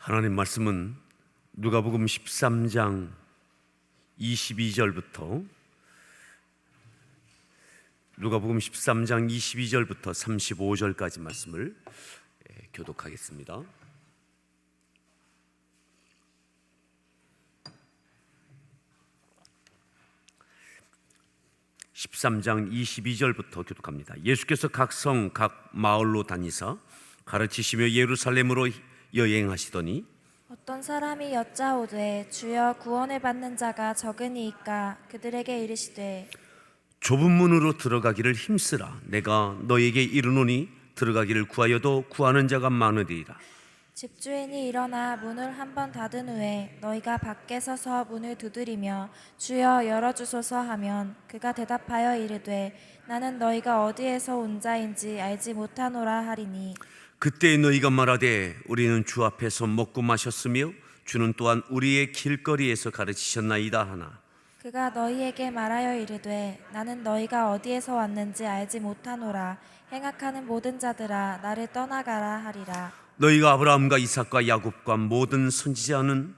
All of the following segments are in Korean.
하나님 말씀은 누가복음 13장 22절부터 누가복음 13장 22절부터 35절까지 말씀을 교독하겠습니다. (13장 22절부터) 교독합니다. 예수께서 각 성 각 마을로 다니사 가르치시며 예루살렘으로 여행하시더니 어떤 사람이 여짜오되 주여 구원을 받는 자가 적으니이까 그들에게 이르시되 좁은 문으로 들어가기를 힘쓰라. 내가 너에게 이르노니 들어가기를 구하여도 구하는 자가 많으리라. 집주인이 일어나 문을 한번 닫은 후에 너희가 밖에 서서 문을 두드리며 주여 열어주소서 하면 그가 대답하여 이르되 나는 너희가 어디에서 온 자인지 알지 못하노라 하리니 그때 너희가 말하되 우리는 주 앞에서 먹고 마셨으며 주는 또한 우리의 길거리에서 가르치셨나이다 하나 그가 너희에게 말하여 이르되 나는 너희가 어디에서 왔는지 알지 못하노라. 행악하는 모든 자들아 나를 떠나가라 하리라. 너희가 아브라함과 이삭과 야곱과 모든 선지자는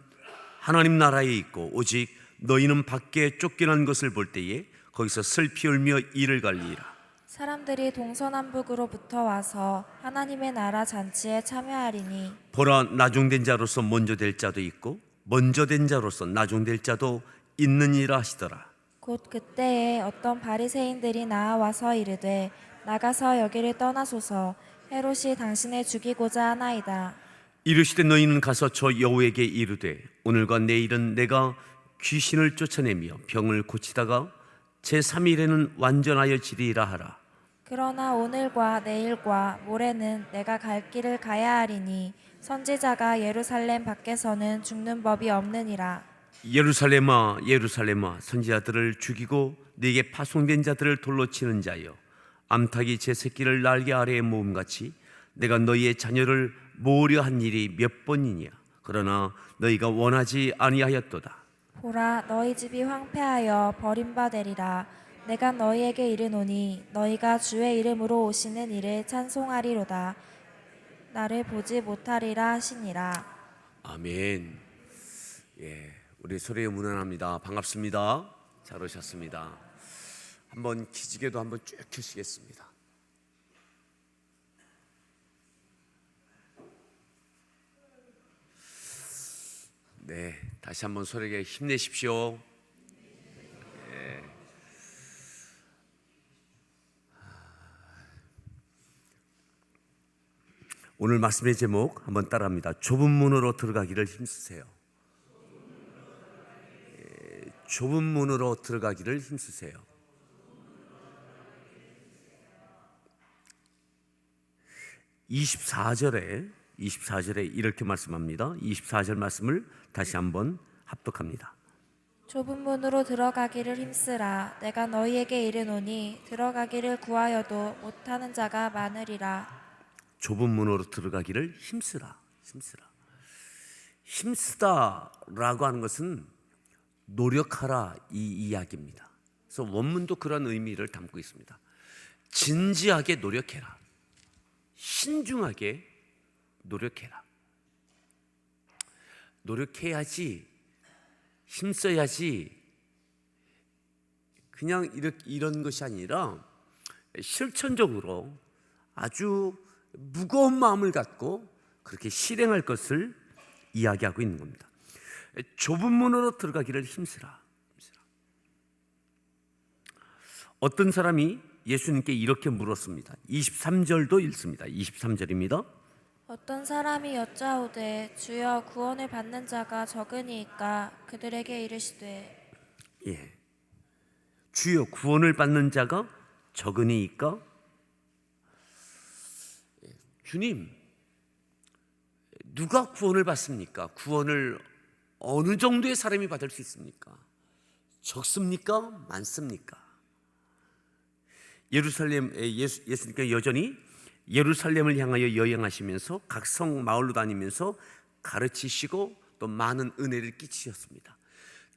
하나님 나라에 있고 오직 너희는 밖에 쫓겨난 것을 볼 때에 거기서 슬피 울며 이를 갈리라. 사람들이 동서남북으로부터 와서 하나님의 나라 잔치에 참여하리니 보라, 나중된 자로서 먼저 될 자도 있고 먼저 된 자로서 나중될 자도 있느니라 하시더라. 곧 그때에 어떤 바리새인들이 나와서 이르되 나가서 여기를 떠나소서. 헤롯이 당신을 죽이고자 하나이다. 이르시되 너희는 가서 저 여호에게 이르되 오늘과 내일은 내가 귀신을 쫓아내며 병을 고치다가 제3일에는 완전하여 지리라 하라. 그러나 오늘과 내일과 모레는 내가 갈 길을 가야 하리니 선지자가 예루살렘 밖에서는 죽는 법이 없느니라. 예루살렘아 예루살렘아 선지자들을 죽이고 네게 파송된 자들을 돌로 치는 자여 암탉이 제 새끼를 날개 아래에 모음같이 내가 너희의 자녀를 모으려 한 일이 몇 번이냐. 그러나 너희가 원하지 아니하였도다. 보라 너희 집이 황폐하여 버림받으리라. 내가 너희에게 이르노니 너희가 주의 이름으로 오시는 이를 찬송하리로다. 나를 보지 못하리라 하시니라. 아멘. 우리 소리에 문안합니다. 반갑습니다. 잘 오셨습니다. 한번 기지개도 한번 쭉 켜시겠습니다. 네, 다시 한번 소리에 힘내십시오. 오늘 말씀의 제목 한번 따라합니다. 좁은 문으로 들어가기를 힘쓰세요. 좁은 문으로 들어가기를 힘쓰세요. (24절에) 이렇게 말씀합니다. 24절 말씀을 다시 한번 합독합니다. 좁은 문으로 들어가기를 힘쓰라. 내가 너희에게 이르노니 들어가기를 구하여도 못하는 자가 많으리라. 좁은 문으로 들어가기를 힘쓰라. 힘쓰다라고 하는 것은 노력하라 이 이야기입니다. 그래서 원문도 그런 의미를 담고 있습니다. 진지하게 노력해라. 신중하게 노력해라. 노력해야지, 힘써야지. 그냥 이런 것이 아니라 실천적으로 아주 무거운 마음을 갖고 그렇게 실행할 것을 이야기하고 있는 겁니다. 좁은 문으로 들어가기를 힘쓰라. 어떤 사람이 예수님께 이렇게 물었습니다. 23절도 읽습니다. 23절입니다. 어떤 사람이 여짜오되 주여 구원을 받는 자가 적으니이까 그들에게 이르시되 주여 구원을 받는 자가 적으니이까. 주님, 누가 구원을 받습니까? 구원을 어느 정도의 사람이 받을 수 있습니까? 적습니까? 많습니까? 예수님께서 여전히 예루살렘을 향하여 여행하시면서 각 성 마을로 다니면서 가르치시고 또 많은 은혜를 끼치셨습니다.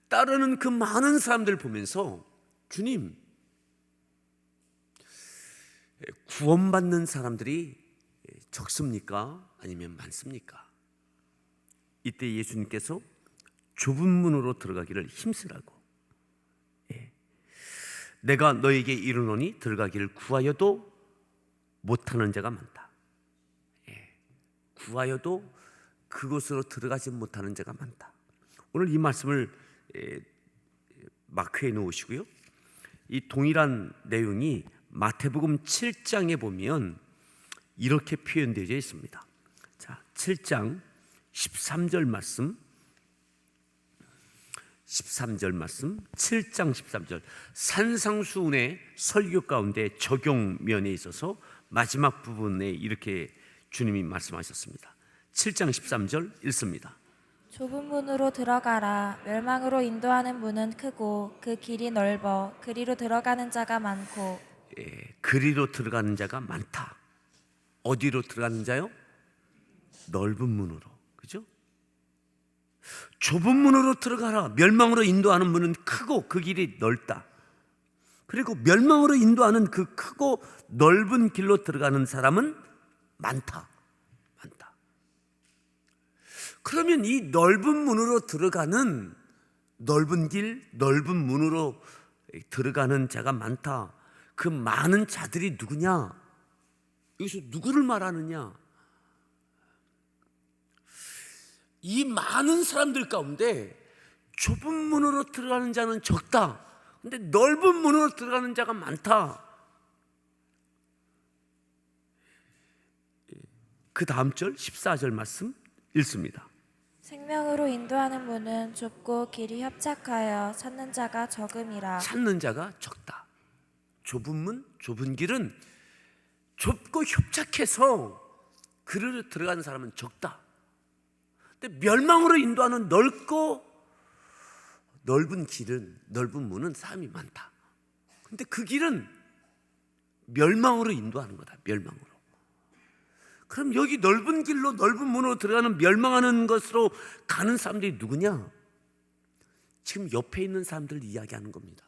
따르는 그 많은 사람들을 보면서 주님, 구원받는 사람들이 적습니까? 아니면 많습니까? 이때 예수님께서 좁은 문으로 들어가기를 힘쓰라고. 내가 너에게 이르노니 들어가기를 구하여도 못하는 자가 많다. 구하여도 그곳으로 들어가지 못하는 자가 많다. 오늘 이 말씀을 마크에 놓으시고요. 이 동일한 내용이 마태복음 7장에 보면 이렇게 표현되어 있습니다. 자, 7장 13절 말씀, 7장 13절. 산상수훈의 설교 가운데 적용면에 있어서 마지막 부분에 이렇게 주님이 말씀하셨습니다. 7장 13절 읽습니다. 좁은 문으로 들어가라. 멸망으로 인도하는 문은 크고 그 길이 넓어 그리로 들어가는 자가 많고. 그리로 들어가는 자가 많다. 어디로 들어가는 자요? 넓은 문으로. 그죠? 좁은 문으로 들어가라. 멸망으로 인도하는 문은 크고 그 길이 넓다. 그리고 멸망으로 인도하는 그 크고 넓은 길로 들어가는 사람은 많다. 그러면 이 넓은 문으로 들어가는, 넓은 길, 넓은 문으로 들어가는 자가 많다. 그 많은 자들이 누구냐? 여기서 누구를 말하느냐? 이 많은 사람들 가운데 좁은 문으로 들어가는 자는 적다. 근데 넓은 문으로 들어가는 자가 많다. 그 다음 절 14절 말씀 읽습니다. 생명으로 인도하는 문은 좁고 길이 협착하여 찾는 자가 적음이라. 찾는 자가 적다. 좁은 문, 좁은 길은 좁고 협착해서 그리로 들어가는 사람은 적다. 근데 멸망으로 인도하는 넓고 넓은 길은, 넓은 문은 사람이 많다. 근데 그 길은 멸망으로 인도하는 거다. 멸망으로. 그럼 여기 넓은 길로, 넓은 문으로 들어가는, 멸망하는 것으로 가는 사람들이 누구냐? 지금 옆에 있는 사람들을 이야기하는 겁니다.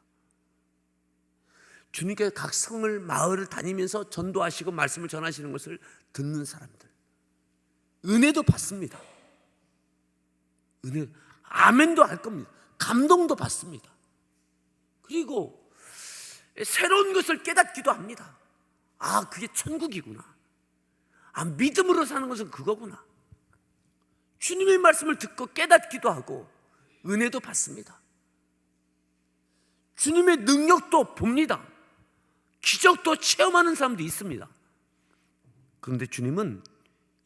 주님께서 각 성을, 마을을 다니면서 전도하시고 말씀을 전하시는 것을 듣는 사람들, 은혜도 받습니다. 은혜, 아멘도 할 겁니다. 감동도 받습니다. 그리고 새로운 것을 깨닫기도 합니다. 아, 그게 천국이구나. 아, 믿음으로 사는 것은 그거구나. 주님의 말씀을 듣고 깨닫기도 하고 은혜도 받습니다. 주님의 능력도 봅니다. 기적도 체험하는 사람도 있습니다. 그런데 주님은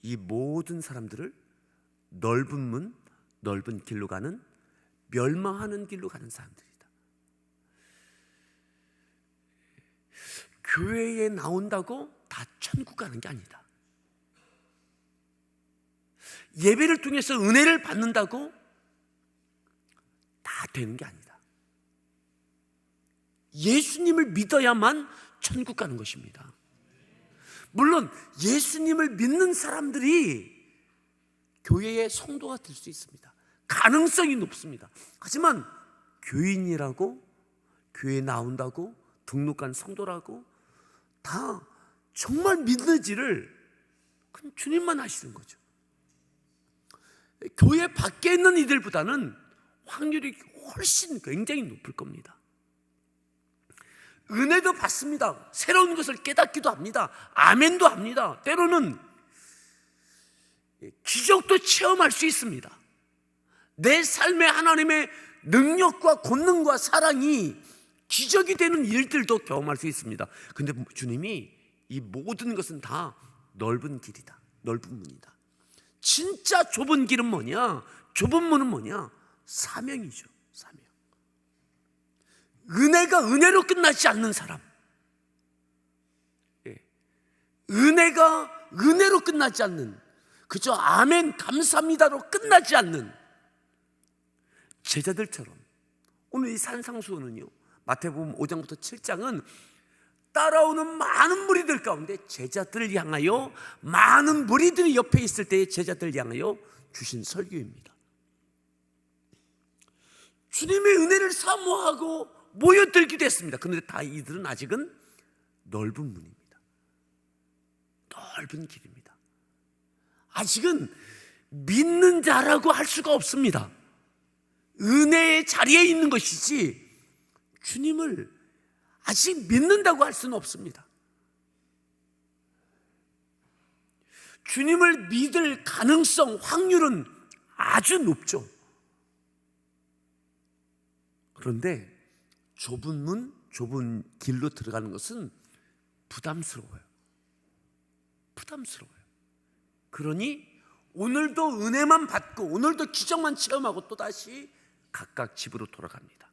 이 모든 사람들을 넓은 문, 넓은 길로 가는, 멸망하는 길로 가는 사람들이다. 교회에 나온다고 다 천국 가는 게 아니다. 예배를 통해서 은혜를 받는다고 다 되는 게 아니다. 예수님을 믿어야만 천국 가는 것입니다. 물론 예수님을 믿는 사람들이 교회의 성도가 될 수 있습니다. 가능성이 높습니다. 하지만 교인이라고, 교회에 나온다고, 등록한 성도라고 다 정말 믿는지를 그건 주님만 아시는 거죠. 교회 밖에 있는 이들보다는 확률이 훨씬 굉장히 높을 겁니다. 은혜도 받습니다. 새로운 것을 깨닫기도 합니다. 아멘도 합니다. 때로는 기적도 체험할 수 있습니다. 내 삶에 하나님의 능력과 권능과 사랑이 기적이 되는 일들도 경험할 수 있습니다. 그런데 주님이 이 모든 것은 다 넓은 길이다. 넓은 문이다. 진짜 좁은 길은 뭐냐? 좁은 문은 뭐냐? 사명이죠. 사명. 은혜가 은혜로 끝나지 않는 사람, 은혜가 은혜로 끝나지 않는, 그저 아멘 감사합니다로 끝나지 않는 제자들처럼 오늘 이 산상수훈은요, 마태복음 5장부터 7장은 따라오는 많은 무리들 가운데 제자들을 향하여, 많은 무리들이 옆에 있을 때의 제자들을 향하여 주신 설교입니다. 주님의 은혜를 사모하고 모여들기도 했습니다. 그런데 다 이들은 아직은 넓은 문입니다. 넓은 길입니다. 아직은 믿는 자라고 할 수가 없습니다. 은혜의 자리에 있는 것이지 주님을 아직 믿는다고 할 수는 없습니다. 주님을 믿을 가능성, 확률은 아주 높죠. 그런데 좁은 문, 좁은 길로 들어가는 것은 부담스러워요. 부담스러워요. 그러니 오늘도 은혜만 받고 오늘도 기적만 체험하고 또다시 각각 집으로 돌아갑니다.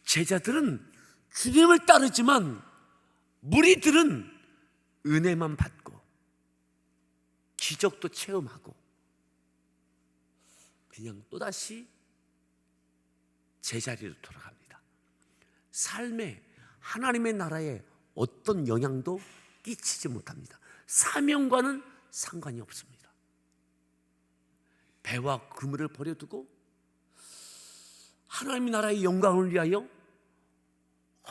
제자들은 주님을 따르지만 무리들은 은혜만 받고 기적도 체험하고 그냥 또다시 제자리로 돌아갑니다. 삶에 하나님의 나라에 어떤 영향도 끼치지 못합니다. 사명과는 상관이 없습니다. 배와 그물을 버려두고 하나님의 나라의 영광을 위하여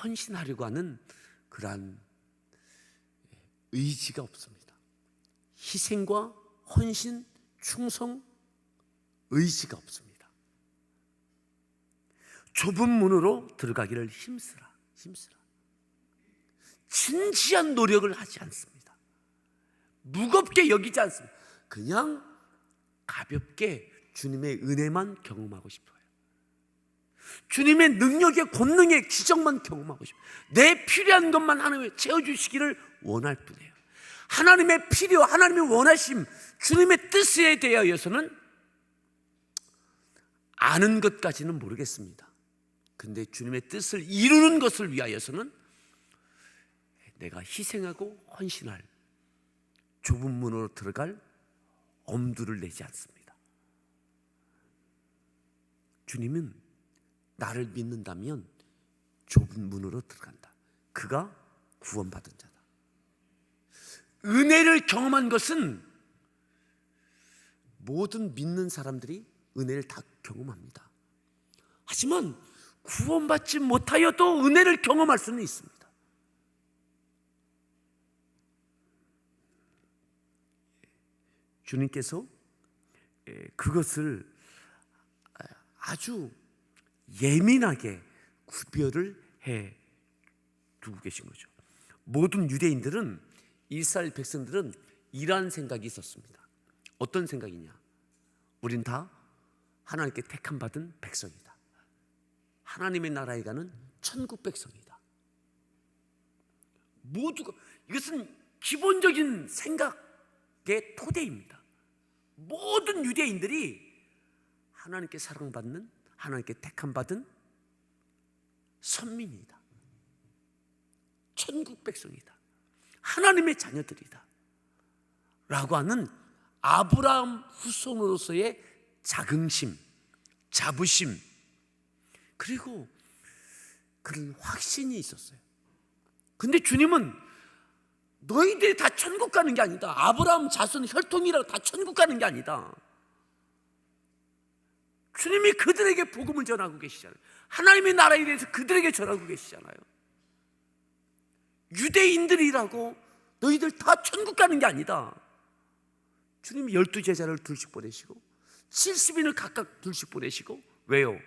헌신하려고 하는 그러한 의지가 없습니다. 희생과 헌신, 충성, 의지가 없습니다. 좁은 문으로 들어가기를 힘쓰라. 진지한 노력을 하지 않습니다. 무겁게 여기지 않습니다. 그냥 가볍게 주님의 은혜만 경험하고 싶어요. 주님의 능력의 권능의 기적만 경험하고 싶어요. 내 필요한 것만 하나님이 채워주시기를 원할 뿐이에요. 하나님의 필요, 하나님의 원하심, 주님의 뜻에 대하여서는 아는 것까지는 모르겠습니다. 근데 주님의 뜻을 이루는 것을 위하여서는 내가 희생하고 헌신할 좁은 문으로 들어갈 엄두를 내지 않습니다. 주님은 나를 믿는다면 좁은 문으로 들어간다. 그가 구원받은 자다. 은혜를 경험한 것은 모든 믿는 사람들이 은혜를 다 경험합니다. 하지만 구원받지 못하여도 은혜를 경험할 수는 있습니다. 주님께서 그것을 아주 예민하게 구별을 해 두고 계신 거죠. 모든 유대인들은, 이스라엘 백성들은 이러한 생각이 있었습니다. 어떤 생각이냐? 우린 다 하나님께 택함 받은 백성이다. 하나님의 나라에 가는 천국 백성이다. 모두가, 이것은 기본적인 생각의 토대입니다. 모든 유대인들이 하나님께 사랑받는, 하나님께 택함 받은 선민이다. 천국 백성이다. 하나님의 자녀들이다. 라고 하는 아브라함 후손으로서의 자긍심, 자부심, 그리고 그런 확신이 있었어요. 근데 주님은 너희들이 다 천국 가는 게 아니다. 아브라함 자손 혈통이라고 다 천국 가는 게 아니다. 주님이 그들에게 복음을 전하고 계시잖아요. 하나님의 나라에 대해서 그들에게 전하고 계시잖아요. 유대인들이라고 너희들 다 천국 가는 게 아니다. 주님이 12제자를 둘씩 보내시고 70인을 각각 둘씩 보내시고, 왜요?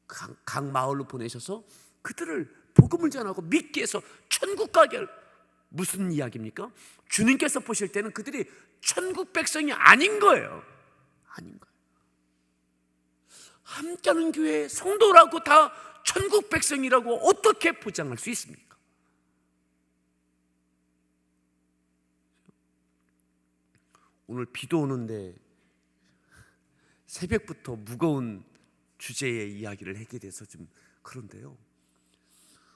각 마을로 보내셔서 그들을 복음을 전하고 믿게 해서 천국 가게 할, 무슨 이야기입니까? 주님께서 보실 때는 그들이 천국 백성이 아닌 거예요. 아닌 거예요. 함께하는 교회 성도라고 다 천국 백성이라고 어떻게 포장할 수 있습니까? 오늘 비도 오는데 새벽부터 무거운 주제의 이야기를 하게 돼서 좀 그런데요,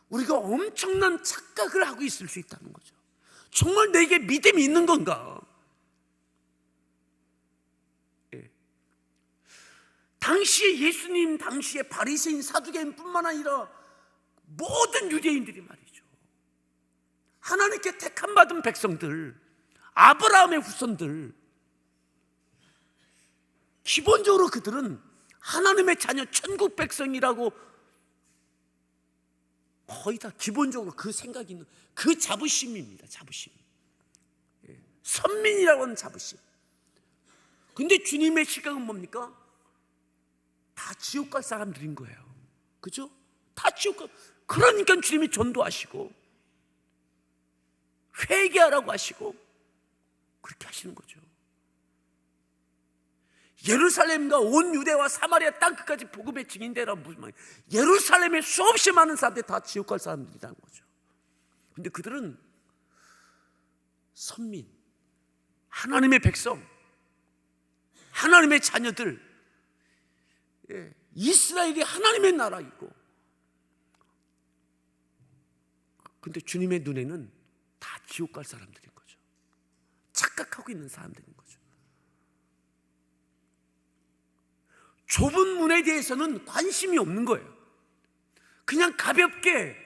우리가 엄청난 착각을 하고 있을 수 있다는 거죠. 정말 내게 믿음이 있는 건가? 당시에 예수님 당시에 바리새인 사두개인뿐만 아니라 모든 유대인들이 말이죠, 하나님께 택함 받은 백성들, 아브라함의 후손들, 기본적으로 그들은 하나님의 자녀 천국 백성이라고 거의 다 기본적으로 그 생각이 있는, 그 자부심입니다. 자부심. 선민이라고 하는 자부심. 근데 주님의 시각은 뭡니까? 다 지옥 갈 사람들인 거예요. 그죠? 다 지옥 갈. 그러니까 주님이 전도하시고 회개하라고 하시고 그렇게 하시는 거죠. 예루살렘과 온 유대와 사마리아 땅끝까지 복음의 증인되라. 무슨 말이에요? 예루살렘에 수없이 많은 사람들이 다 지옥 갈 사람들이라는 거죠. 근데 그들은 선민, 하나님의 백성, 하나님의 자녀들, 이스라엘이 하나님의 나라이고, 근데 주님의 눈에는 다 지옥 갈 사람들인 거죠. 착각하고 있는 사람들인 거죠. 좁은 문에 대해서는 관심이 없는 거예요. 그냥 가볍게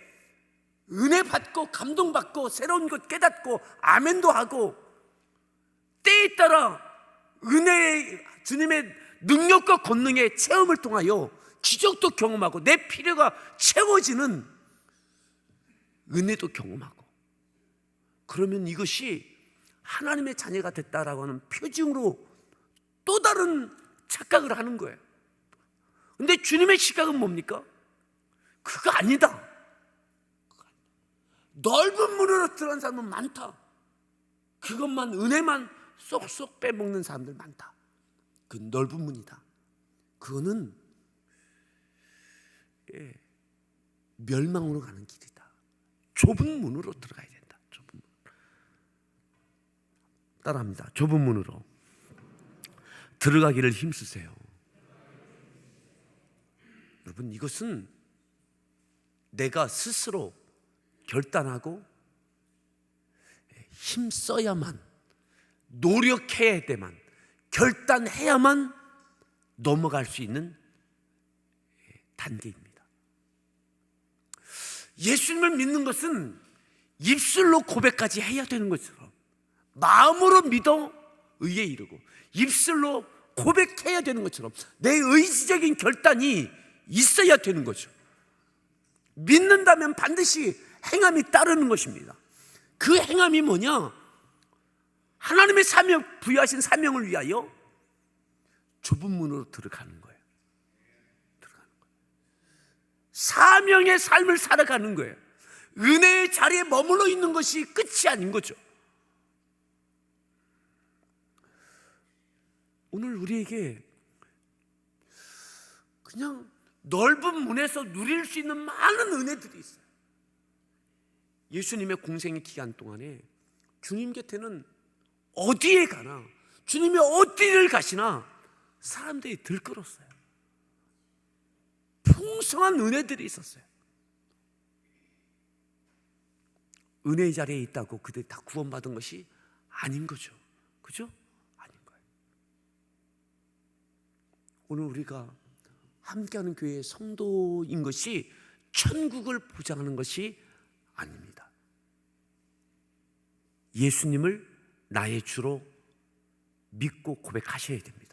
은혜 받고 감동받고 새로운 것 깨닫고 아멘도 하고 때에 따라 은혜의 주님의 능력과 권능의 체험을 통하여 기적도 경험하고 내 필요가 채워지는 은혜도 경험하고, 그러면 이것이 하나님의 자녀가 됐다라고 하는 표징으로 또 다른 착각을 하는 거예요. 근데 주님의 시각은 뭡니까? 그거 아니다. 넓은 문으로 들어간 사람은 많다. 그것만, 은혜만 쏙쏙 빼먹는 사람들 많다. 그 넓은 문이다. 그거는 멸망으로 가는 길이다. 좁은 문으로 들어가야 된다. 좁은 문. 따라합니다. 좁은 문으로 들어가기를 힘쓰세요. 여러분, 이것은 내가 스스로 결단하고 힘써야만, 노력해야 돼만, 결단해야만 넘어갈 수 있는 단계입니다. 예수님을 믿는 것은 입술로 고백까지 해야 되는 것처럼 마음으로 믿어 의에 이르고 입술로 고백해야 되는 것처럼 내 의지적인 결단이 있어야 되는 거죠. 믿는다면 반드시 행함이 따르는 것입니다. 그 행함이 뭐냐? 하나님의 사명, 부여하신 사명을 위하여 좁은 문으로 들어가는 거예요. 사명의 삶을 살아가는 거예요. 은혜의 자리에 머물러 있는 것이 끝이 아닌 거죠. 오늘 우리에게 그냥 넓은 문에서 누릴 수 있는 많은 은혜들이 있어요. 예수님의 공생의 기간 동안에 주님 곁에는 어디에 가나, 주님이 어디를 가시나 사람들이 들끓었어요. 풍성한 은혜들이 있었어요. 은혜의 자리에 있다고 그들이 다 구원받은 것이 아닌 거죠. 그죠? 아닌 거예요. 오늘 우리가 함께하는 교회의 성도인 것이 천국을 보장하는 것이 아닙니다. 예수님을 나의 주로 믿고 고백하셔야 됩니다.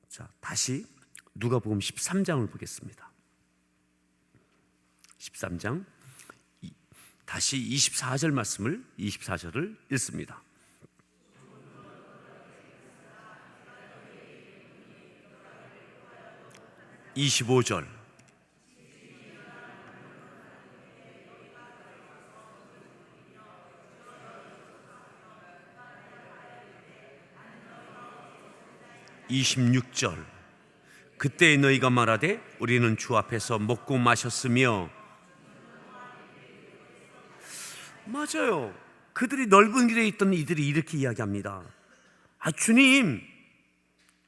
자, 다시 누가복음 13장을 보겠습니다. 13장 다시 24절 말씀을 24절을 읽습니다. (25절) (26절) 그때 너희가 말하되 우리는 주 앞에서 먹고 마셨으며. 맞아요. 그들이 넓은 길에 있던 이들이 이렇게 이야기합니다. 아, 주님,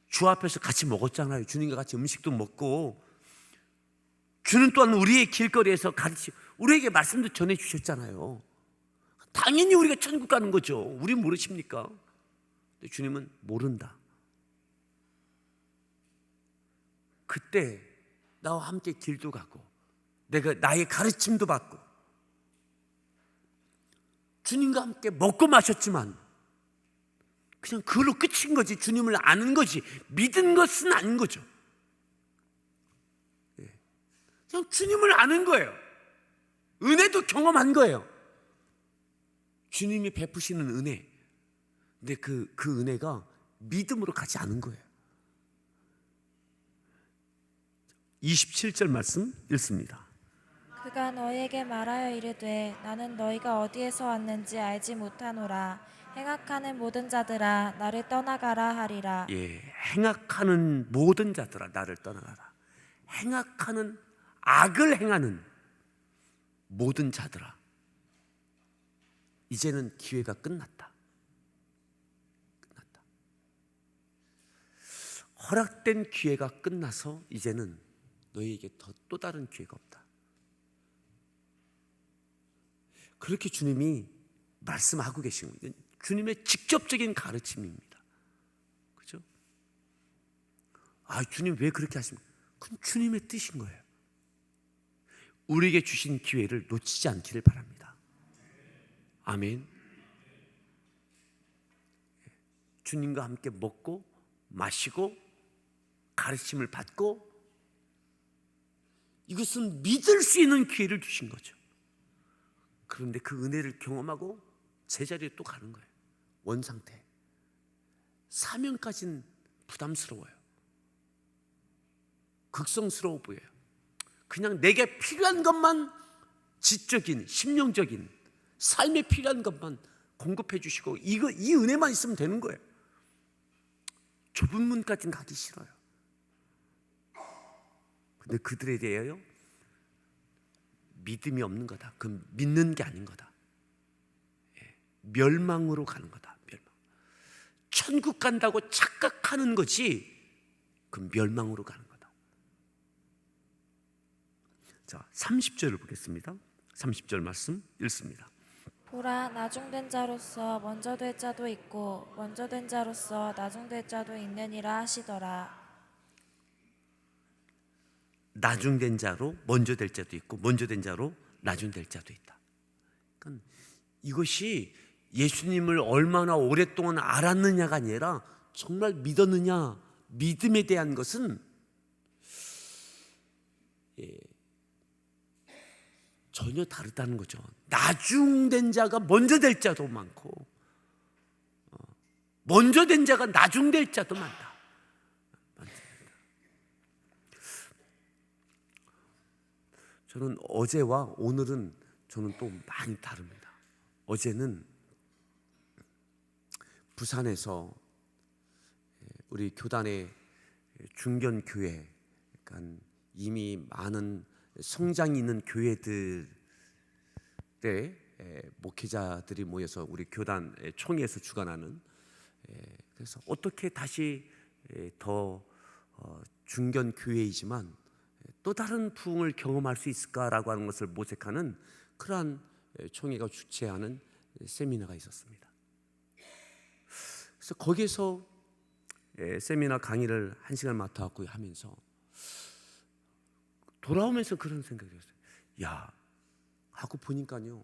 주 앞에서 같이 먹었잖아요. 주님과 같이 음식도 먹고, 주는 또한 우리의 길거리에서 같이 우리에게 말씀도 전해주셨잖아요. 당연히 우리가 천국 가는 거죠. 우리 모르십니까? 근데 주님은 모른다. 그때 나와 함께 길도 가고 내가 나의 가르침도 받고 주님과 함께 먹고 마셨지만 그냥 그걸로 끝인 거지. 주님을 아는 거지. 믿은 것은 아닌 거죠. 그냥 주님을 아는 거예요. 은혜도 경험한 거예요. 주님이 베푸시는 은혜. 근데 그 은혜가 믿음으로 가지 않은 거예요. 27절 말씀 읽습니다. 그가 너희에게 말하여 이르되 나는 너희가 어디에서 왔는지 알지 못하노라. 행악하는 모든 자들아 나를 떠나가라 하리라. 예, 행악하는 모든 자들아 나를 떠나가라. 행악하는 악을 행하는 모든 자들아, 이제는 기회가 끝났다. 허락된 기회가 끝나서 이제는 너희에게 또 다른 기회가 없다. 그렇게 주님이 말씀하고 계신 거예요. 주님의 직접적인 가르침입니다. 그죠? 주님 왜 그렇게 하십니까? 그건 주님의 뜻인 거예요. 우리에게 주신 기회를 놓치지 않기를 바랍니다. 아멘. 주님과 함께 먹고 마시고 가르침을 받고, 이것은 믿을 수 있는 기회를 주신 거죠. 그런데 그 은혜를 경험하고 제자리에 또 가는 거예요. 원상태. 사명까지는 부담스러워요. 극성스러워 보여요. 그냥 내게 필요한 것만, 지적인, 심령적인 삶에 필요한 것만 공급해 주시고 이 은혜만 있으면 되는 거예요. 좁은 문까지는 가기 싫어요. 근데 그들에 대하여 믿음이 없는 거다. 그건 믿는 게 아닌 거다. 멸망으로 가는 거다. 멸망. 천국 간다고 착각하는 거지, 그건 멸망으로 가는 거다. 자, 30절을 보겠습니다. 30절 말씀 읽습니다. 보라, 나중된 자로서 먼저 될 자도 있고 먼저 된 자로서 나중될 자도 있느니라 하시더라. 나중된 자로 먼저 될 자도 있고 먼저 된 자로 나중될 자도 있다. 그러니까 이것이 예수님을 얼마나 오랫동안 알았느냐가 아니라 정말 믿었느냐, 믿음에 대한 것은 전혀 다르다는 거죠. 나중된 자가 먼저 될 자도 많고 먼저 된 자가 나중될 자도 많다. 저는 어제와 오늘은 저는 또 많이 다릅니다. 어제는 부산에서 우리 교단의 중견교회, 그러니까 이미 많은 성장이 있는 교회들의 목회자들이 모여서 우리 교단 총회에서 주관하는, 그래서 어떻게 다시 더 중견교회이지만 또 다른 부흥을 경험할 수 있을까라고 하는 것을 모색하는 그러한 총회가 주최하는 세미나가 있었습니다. 그래서 거기에서 세미나 강의를 1시간 맡아갖고 하면서 돌아오면서 그런 생각이 들었어요. 야, 하고 보니까요,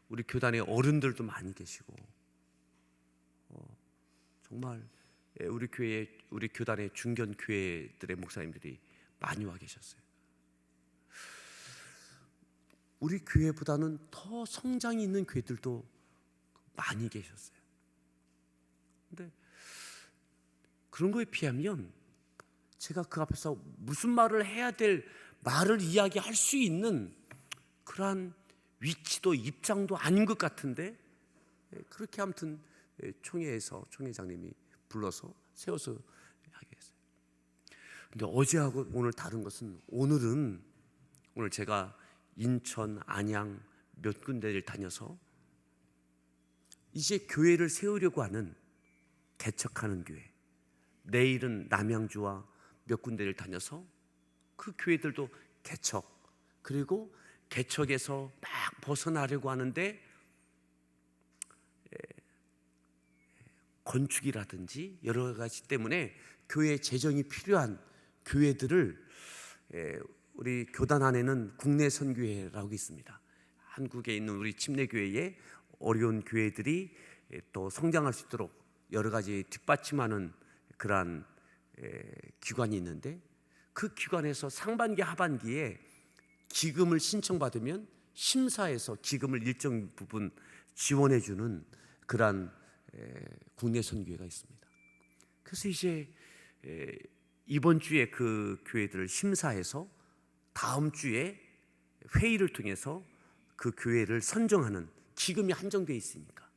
우리 교단에 어른들도 많이 계시고 정말 우리 교회, 우리 교단의 중견 교회들의 목사님들이 많이 와 계셨어요. 우리 교회보다는 더 성장이 있는 교회들도 많이 계셨어요. 근데 그런 거에 비하면 제가 그 앞에서 무슨 말을 해야 될 말을 이야기할 수 있는 그러한 위치도 입장도 아닌 것 같은데, 그렇게 아무튼 총회에서 총회장님이 불러서 세워서 이야기했어요. 근데 어제하고 오늘 다른 것은, 오늘 제가 인천, 안양 몇 군데를 다녀서 이제 교회를 세우려고 하는, 개척하는 교회, 내일은 남양주와 몇 군데를 다녀서 그 교회들도 개척, 그리고 개척에서 막 벗어나려고 하는데 건축이라든지 여러 가지 때문에 교회 재정이 필요한 교회들을, 우리 교단 안에는 국내 선교회라고 있습니다. 한국에 있는 우리 침례교회에 어려운 교회들이 또 성장할 수 있도록 여러 가지 뒷받침하는 그러한 기관이 있는데, 그 기관에서 상반기 하반기에 기금을 신청받으면 심사해서 기금을 일정 부분 지원해주는 그러한 국내 선교회가 있습니다. 그래서 이제 이번 주에 그 교회들을 심사해서 다음 주에 회의를 통해서 그 교회를 선정하는 기금이 한정되어 있으니까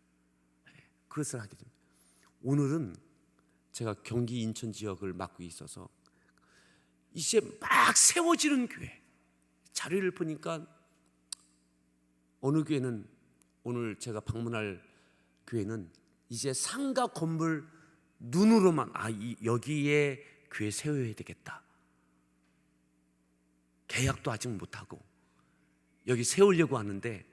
그것을 하게 됩니다. 오늘은 제가 경기 인천 지역을 맡고 있어서 이제 막 세워지는 교회 자료를 보니까 어느 교회는, 오늘 제가 방문할 교회는 이제 상가 건물 눈으로만 여기에 교회 세워야 되겠다, 계약도 아직 못하고 여기 세우려고 하는데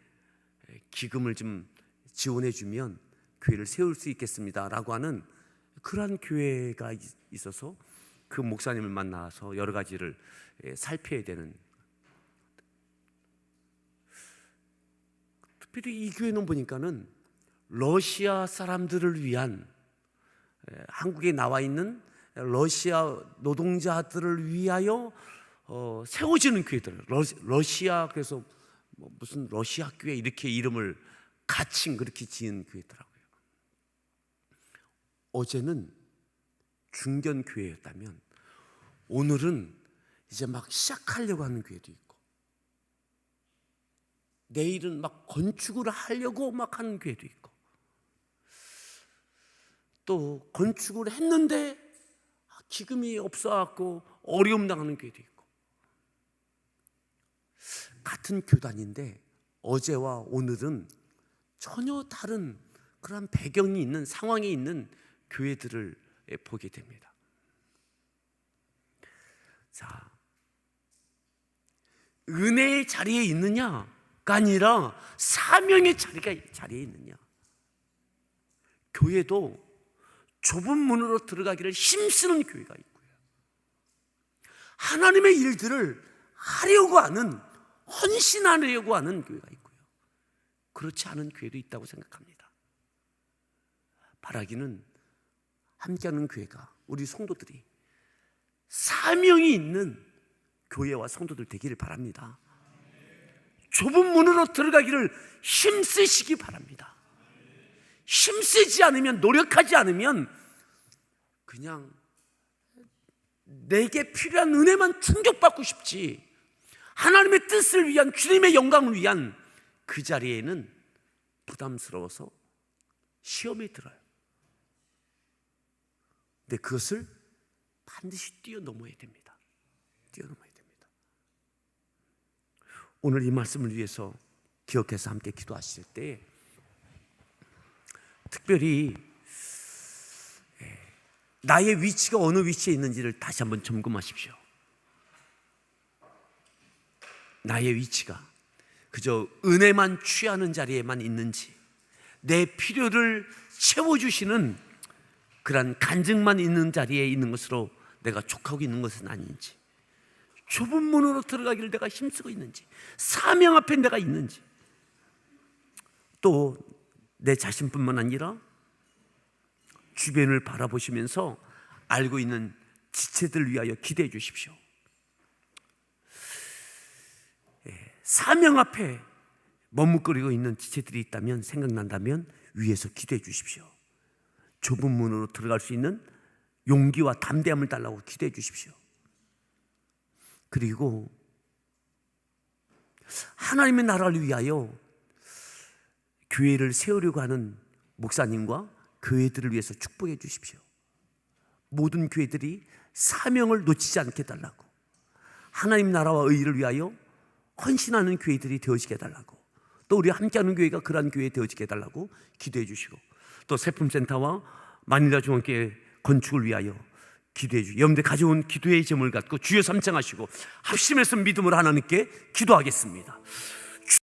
기금을 좀 지원해 주면 교회를 세울 수 있겠습니다 라고 하는 그러한 교회가 있어서 그 목사님을 만나서 여러 가지를 살펴야 되는, 특별히 이 교회는 보니까는 러시아 사람들을 위한, 한국에 나와 있는 러시아 노동자들을 위하여 세워지는 교회들, 러시아, 그래서 무슨 러시아 교회 이렇게 이름을 가칭 그렇게 지은 교회더라고요. 어제는 중견 교회였다면 오늘은 이제 막 시작하려고 하는 교회도 있고, 내일은 막 건축을 하려고 막 하는 교회도 있고, 또 건축을 했는데 기금이 없어갖고 어려움 당하는 교회도 있고, 같은 교단인데 어제와 오늘은 전혀 다른 그런 배경이 있는, 상황에 있는 교회들을 보게 됩니다. 자, 은혜의 자리에 있느냐가 아니라 사명의 자리에 있느냐. 교회도 좁은 문으로 들어가기를 힘쓰는 교회가 있고요, 하나님의 일들을 하려고 하는, 헌신하려고 하는 교회가 있고요, 그렇지 않은 교회도 있다고 생각합니다. 바라기는 함께하는 교회가, 우리 성도들이 사명이 있는 교회와 성도들 되기를 바랍니다. 좁은 문으로 들어가기를 힘쓰시기 바랍니다. 힘쓰지 않으면, 노력하지 않으면 그냥 내게 필요한 은혜만 충족받고 싶지, 하나님의 뜻을 위한, 주님의 영광을 위한 그 자리에는 부담스러워서 시험에 들어요. 근데 그것을 반드시 뛰어넘어야 됩니다. 뛰어넘어야 됩니다. 오늘 이 말씀을 위해서 기억해서 함께 기도하실 때 특별히 나의 위치가 어느 위치에 있는지를 다시 한번 점검하십시오. 나의 위치가 그저 은혜만 취하는 자리에만 있는지, 내 필요를 채워주시는 그런 간증만 있는 자리에 있는 것으로 내가 족하고 있는 것은 아닌지, 좁은 문으로 들어가기를 내가 힘쓰고 있는지, 사명 앞에 내가 있는지, 또 내 자신뿐만 아니라 주변을 바라보시면서 알고 있는 지체들을 위하여 기도해 주십시오. 사명 앞에 머뭇거리고 있는 지체들이 있다면, 생각난다면 위에서 기도해 주십시오. 좁은 문으로 들어갈 수 있는 용기와 담대함을 달라고 기도해 주십시오. 그리고 하나님의 나라를 위하여 교회를 세우려고 하는 목사님과 교회들을 위해서 축복해 주십시오. 모든 교회들이 사명을 놓치지 않게 해달라고, 하나님 나라와 의를 위하여 헌신하는 교회들이 되어지게 해달라고, 또 우리 함께하는 교회가 그러한 교회 되어지게 해달라고 기도해 주시고, 또 세품센터와 마닐라 중앙교회 건축을 위하여 기도해 주시고, 여러분들 가져온 기도의 제목을 갖고 주여 삼창하시고 합심해서 믿음으로 하나님께 기도하겠습니다.